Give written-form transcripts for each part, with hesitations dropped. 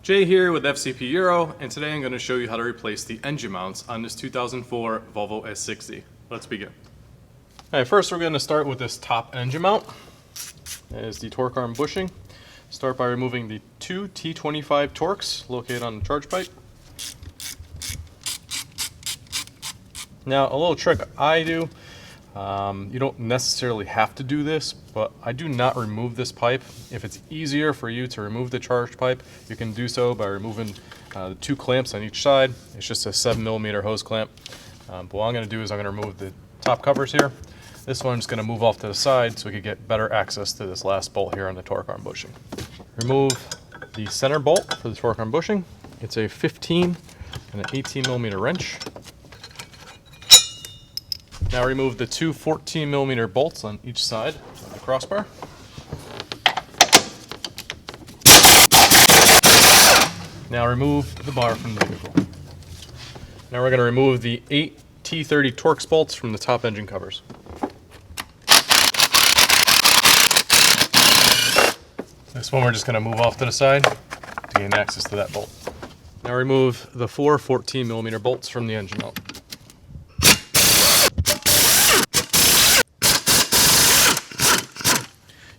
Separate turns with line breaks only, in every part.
Jay here with FCP Euro, and today I'm going to show you how to replace the engine mounts on this 2004 Volvo S60. Let's begin. Alright, first we're going to start with this top engine mount. That is the torque arm bushing. Start by removing the two T25 Torx located on the charge pipe. Now, a little trick I do, you don't necessarily have to do this, but I do not remove this pipe. If it's easier for you to remove the charge pipe, you can do so by removing the two clamps on each side. It's just a 7mm hose clamp. But what I'm going to do is I'm going to remove the top covers here. This one's going to move off to the side so we can get better access to this last bolt here on the torque arm bushing. Remove the center bolt for the torque arm bushing. It's a 15 and an 18mm wrench. Now remove the two 14mm bolts on each side of the crossbar. Now remove the bar from the vehicle. Now we're going to remove the 8 T30 Torx bolts from the top engine covers. This one we're just going to move off to the side to gain access to that bolt. Now remove the four 14mm bolts from the engine mount.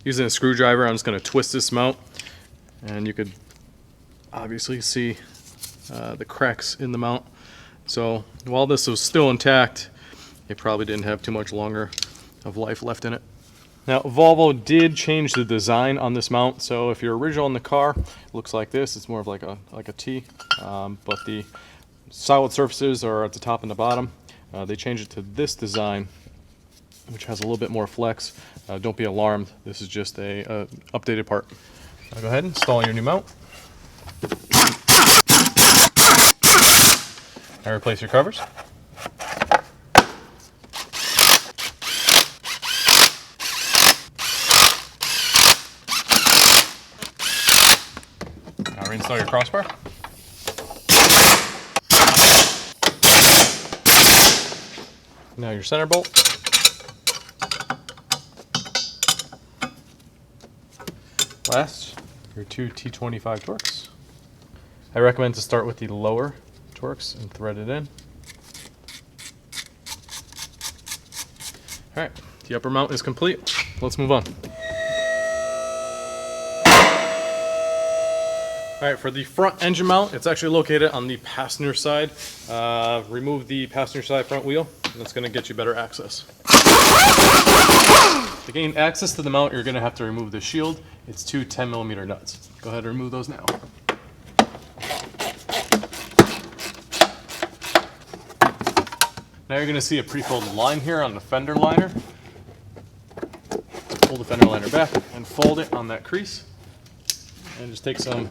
Using a screwdriver, I'm just going to twist this mount, and you could obviously see the cracks in the mount. So while this was still intact, it probably didn't have too much longer of life left in it. Now, Volvo did change the design on this mount, so if you're original in the car, it looks like this. It's more of like a T, but the solid surfaces are at the top and the bottom. They changed it to this design, which has a little bit more flex. Don't be alarmed. This is just a updated part. Now go ahead and install your new mount. Now replace your covers. Now reinstall your crossbar. Now your center bolt. Last, your two T25 Torx. I recommend to start with the lower Torx and thread it in. Alright, the upper mount is complete. Let's move on. Alright, for the front engine mount, it's actually located on the passenger side. Remove the passenger side front wheel, and that's going to get you better access. To gain access to the mount, you're going to have to remove the shield. It's two 10mm nuts. Go ahead and remove those now. Now you're going to see a pre-folded line here on the fender liner. Pull the fender liner back and fold it on that crease. And just take some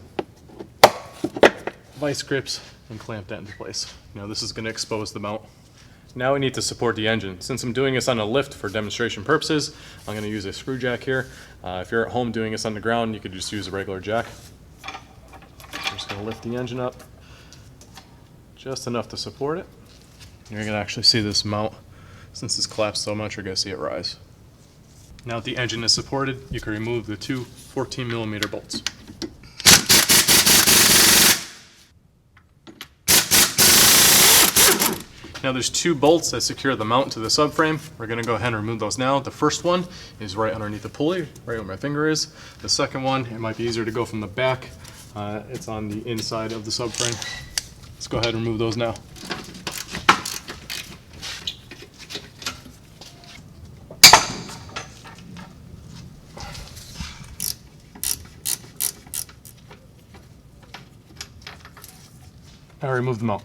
vice grips and clamp that into place. Now this is going to expose the mount. Now we need to support the engine. Since I'm doing this on a lift for demonstration purposes, I'm going to use a screw jack here. If you're at home doing this on the ground, you could just use a regular jack. I'm just going to lift the engine up just enough to support it. You're going to actually see this mount, since it's collapsed so much, you're going to see it rise. Now that the engine is supported, you can remove the two 14mm bolts. Now there's two bolts that secure the mount to the subframe. We're going to go ahead and remove those now. The first one is right underneath the pulley, right where my finger is. The second one, it might be easier to go from the back. It's on the inside of the subframe. Let's go ahead and remove those now. Now remove the mount.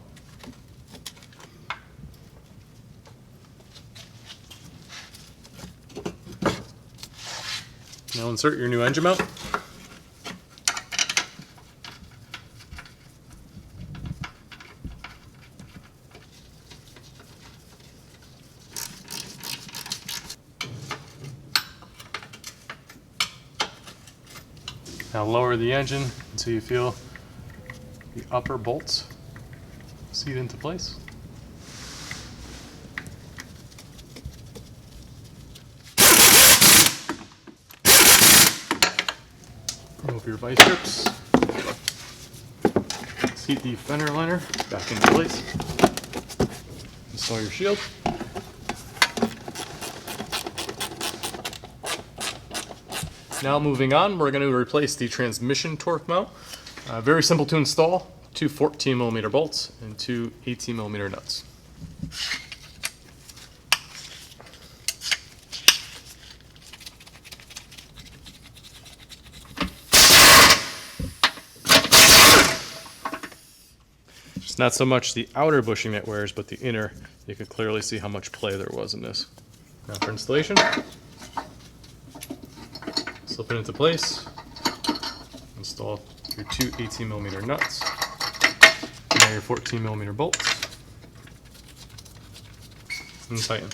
Now insert your new engine mount. Now lower the engine until you feel the upper bolts seat into place. Remove your vice grips. seat the fender liner back into place. Install your shield. Now moving on, we're going to replace the transmission torque mount. Very simple to install, 2 14mm bolts and 2 18mm nuts. It's not so much the outer bushing that wears, but the inner. You can clearly see how much play there was in this. Now for installation, slip it into place, install your 2 18mm nuts, now your 14mm bolts, and tighten.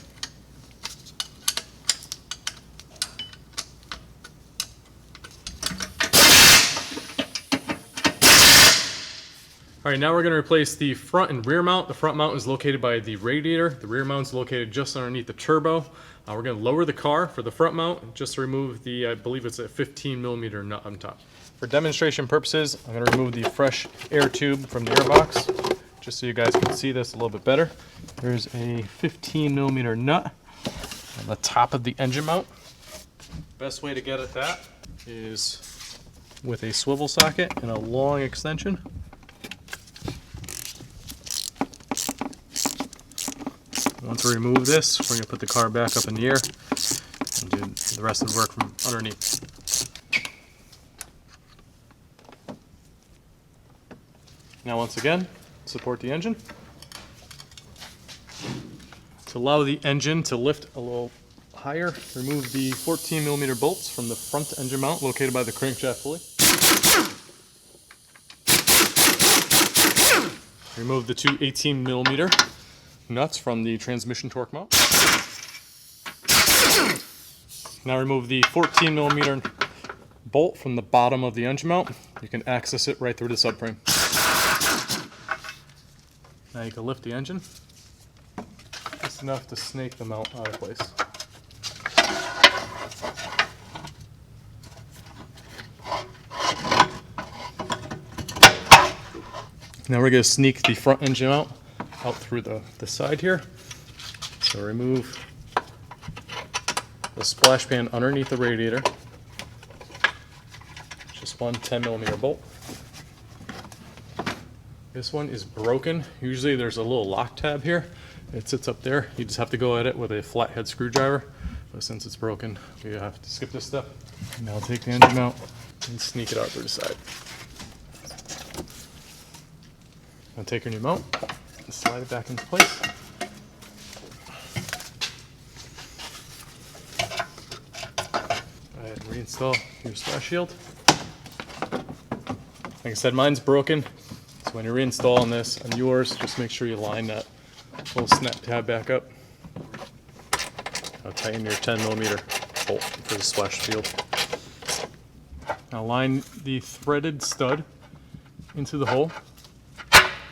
Alright, now we're going to replace the front and rear mount. The front mount is located by the radiator. The rear mount is located just underneath the turbo. We're going to lower the car for the front mount just to remove the, I believe it's a 15mm nut on top. For demonstration purposes, I'm going to remove the fresh air tube from the airbox, just so you guys can see this a little bit better. There's a 15mm nut on the top of the engine mount. Best way to get at that is with a swivel socket and a long extension. Once we remove this, we're going to put the car back up in the air and do the rest of the work from underneath. Now once again, support the engine. To allow the engine to lift a little higher, remove the 14mm bolts from the front engine mount located by the crankshaft pulley. Remove the 2 18mm nuts from the transmission torque mount. Now remove the 14mm bolt from the bottom of the engine mount. You can access it right through the subframe. Now you can lift the engine just enough to snake the mount out of place. Now we're going to sneak the front engine mount out through the side here. So remove the splash pan underneath the radiator. Just one 10mm bolt. This one is broken. Usually there's a little lock tab here. It sits up there. You just have to go at it with a flathead screwdriver. But since it's broken, we have to skip this step. Now I'll take the engine out and sneak it out through the side. Now take your new mount and slide it back into place. Go ahead and reinstall your splash shield. Like I said, mine's broken. So when you're reinstalling this on yours, just make sure you line that little snap tab back up. Now tighten your 10mm bolt for the splash shield. Now line the threaded stud into the hole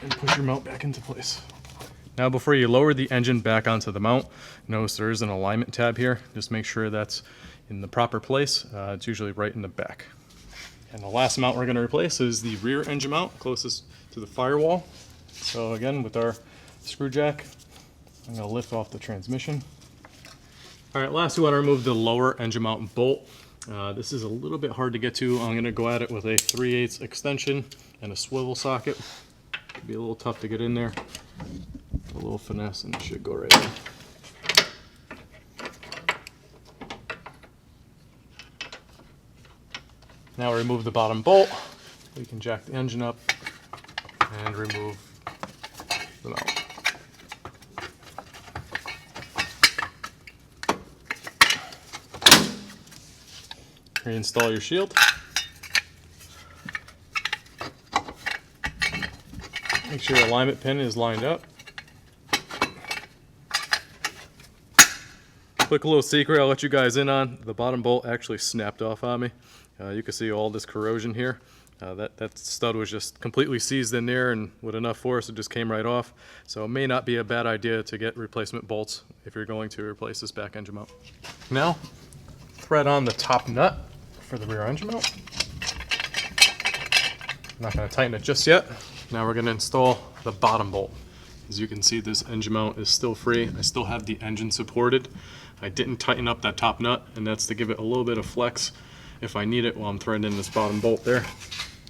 and push your mount back into place. Now before you lower the engine back onto the mount, notice there is an alignment tab here. Just make sure that's in the proper place. It's usually right in the back. And the last mount we're going to replace is the rear engine mount closest to the firewall. So again, with our screw jack, I'm going to lift off the transmission. Alright, last we want to remove the lower engine mount bolt. This is a little bit hard to get to. I'm going to go at it with a 3/8 extension and a swivel socket. It'll be a little tough to get in there. A little finesse and it should go right in. Now remove the bottom bolt. We can jack the engine up and remove the mount. Reinstall your shield. Make sure your alignment pin is lined up. Quick little secret I'll let you guys in on. The bottom bolt actually snapped off on me. You can see all this corrosion here. That stud was just completely seized in there, and with enough force it just came right off. So it may not be a bad idea to get replacement bolts if you're going to replace this back engine mount. Now, thread on the top nut for the rear engine mount. I'm not going to tighten it just yet. Now we're going to install the bottom bolt. As you can see, this engine mount is still free. I still have the engine supported. I didn't tighten up that top nut, and that's to give it a little bit of flex if I need it while I'm threading this bottom bolt there.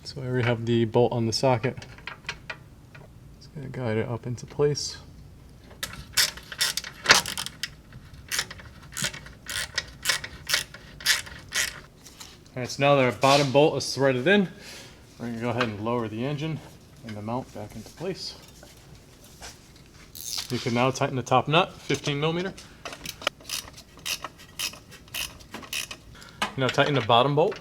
So I already have the bolt on the socket. Just going to guide it up into place. Alright, so now that our bottom bolt is threaded in, we're going to go ahead and lower the engine and the mount back into place. You can now tighten the top nut, 15 millimeter. Now tighten the bottom bolt.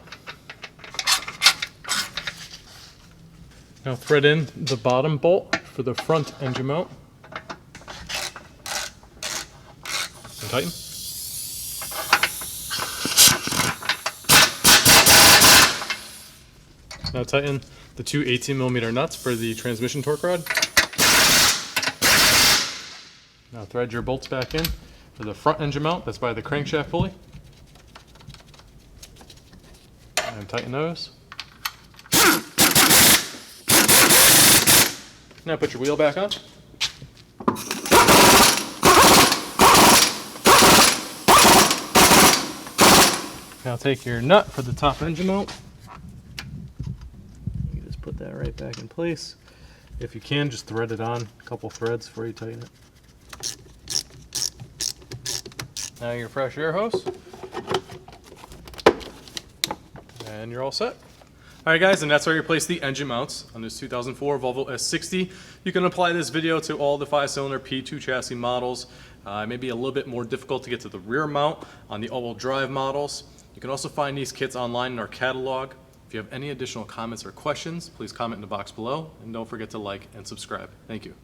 Now thread in the bottom bolt for the front engine mount. And tighten. Now tighten the two 18 millimeter nuts for the transmission torque rod. Now thread your bolts back in for the front engine mount that's by the crankshaft pulley. And tighten those. Now put your wheel back on. Now take your nut for the top engine mount. You just put that right back in place. If you can, just thread it on a couple threads before you tighten it. Now your fresh air hose. And you're all set. Alright guys, and that's how you replace the engine mounts on this 2004 Volvo S60. You can apply this video to all the 5-cylinder P2 chassis models. It may be a little bit more difficult to get to the rear mount on the all-wheel drive models. You can also find these kits online in our catalog. If you have any additional comments or questions, please comment in the box below, and don't forget to like and subscribe. Thank you.